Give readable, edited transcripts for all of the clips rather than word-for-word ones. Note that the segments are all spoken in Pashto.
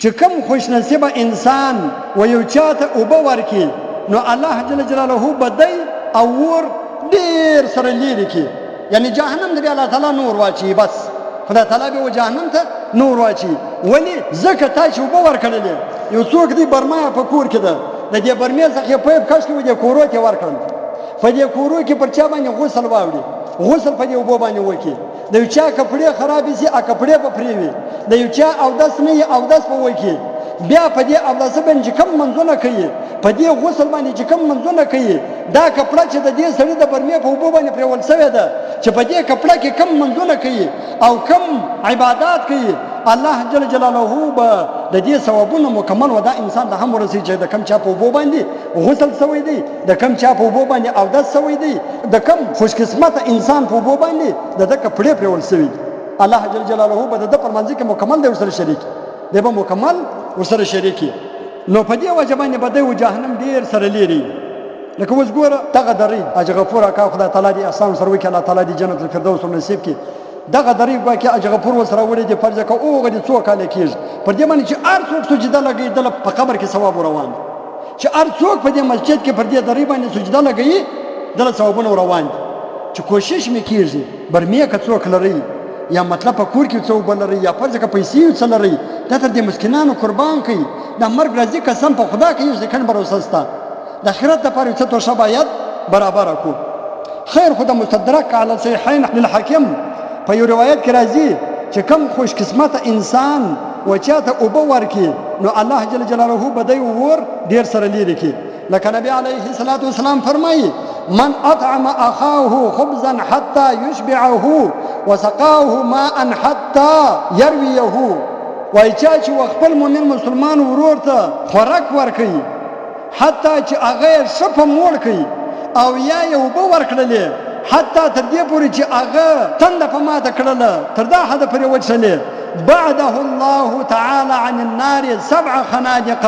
چې کوم خوش نصیبه انسان و یو چاته اوبه ورکړي نو الله جل جلاله به دی او ور ډېر سره لیرې کړي. یعنی جهنم ته به الله تعالی نور واچوي، بس خدای تعالی به جهنم ته نور واچوي. ولې؟ ځکه تا چې اوبه ورکړلې، یو څوک دی برمه په کور کې ده، د دې برمې څخه یې پیپ کش کړي، د کورو ته ورکړل، په دې کورو کې پر چا باندې غسل واوړي، غسل په دې اوبو باندې وکړي، د یو چا کپړې خرابې شي ا کپړې په پریوي، د یو چا اودس نه یې اودس په وکړي، بیا په دې اودس باندې کم منځونه کوي، په دې غسل باندې چې کم منځونه کوي، دا کپړه چې د دې سړي د برمې په اوبو باندې پریول شوې ده چې په دې کپړه کې کم منځونه کوي او کم عبادت کوي، الله جل جلاله به د دې ثوابونه مکمل ودا انسان ته هم ورسي چې د کم چا په اوبو باندې غسل شوی دی، د کم چا په اوبو باندې اودس شوی دی، د کم خوش قسمته انسان په اوبو باندې د کپړې پریول شوی، الله جل جلاله به د پرمنځ کې مکمل دی ورسره شریک دی، به مکمل ورسره شریکی. نو په دې وجه باندې به د جهنم ډیر سره لیري. لکه اوس ګوره دغه درې اجر غفور اکا خدای تعالی دې احسان سره وکړي، الله تعالی دې جنت الفردوس نصیب کړي. دغه درې واکه اجر غفور وسره وړي دې فرض کا اوغه دې څوک اله کیږي پر دې باندې چې هر څوک سجده لګي د په قبر کې ثواب روان، چې هر څوک په دې مسجد کې پر دې درې باندې سجده لګي د ثوابونه روان، چې کوشش میکیږي برمه که څوک لري یا مطلب په کور کې څو بلري یا فرض کا پیسې وڅلري دا تر دې مسکینانو قربان کړي، د مرګ راځي قسم په خدا کې یو ځکه بروسستا د آخرت لپاره څه تو شبایت برابر کو. خیر خدا مستدرک علی صحیحین للحاکم په یو روایت کې راځي چې کم خوش قسمت انسان و چاته اوبه ورکي نو الله جل جلاله بدای ور ډیر سره لیري کی. لکه نبی علیه الصلاۃ والسلام فرمایي من اطعم اخاه خبزا حتى يشبعه وسقاه ماء حتى يرويه، وای چې خپل مؤمن مسلمان ورور ته خوراک ورکي حتی چې هغه شپه موړ کوي او یا یو به ورکړلې حتی تر دې پورې چې هغه تند په ماته کړله تر دا حد پورې وچلې بعده الله تعالی عن النار 7 خنادق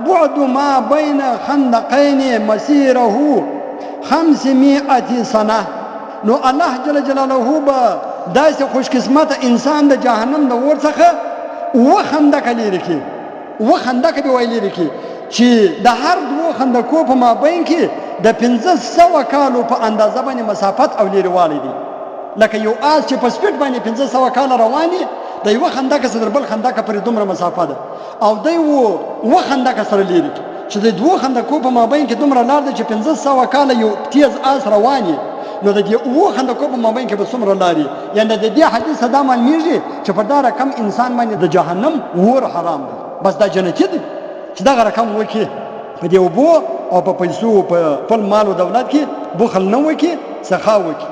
بعد ما بين خندقين مسيره 500 سنه. نو الله جل جلاله به داسې خوش قسمت انسان د جهنم د اور څخه وخندق لري کی وخندق به ویلې کی چې د هر دوه خندقو په مابین کې د 1500 کالو په اندازه باندې مسافت او لیروالی دي. لکه یو آس چې په سپیډ باندې 1500 کال رواني د یو خندق سره بل خندق پرې دومره مسافه ده او دی و خندق سره لیري چې د دوه خندقو په مابین کې دومره لار ده چې 1500 کال یو تیز آس رواني، نو د دې و خندقو په مابین کې به څومره لاري. یعنی د دې حدیث دا معنیږي چې په دا رقم انسان باندې د جهنم ور حرام ده، بس دا جنتی دي چې دا رقم وکي په دې وبو او په پیسو په خپل مال او دولت کې بخل نه وکي، سخا وکي.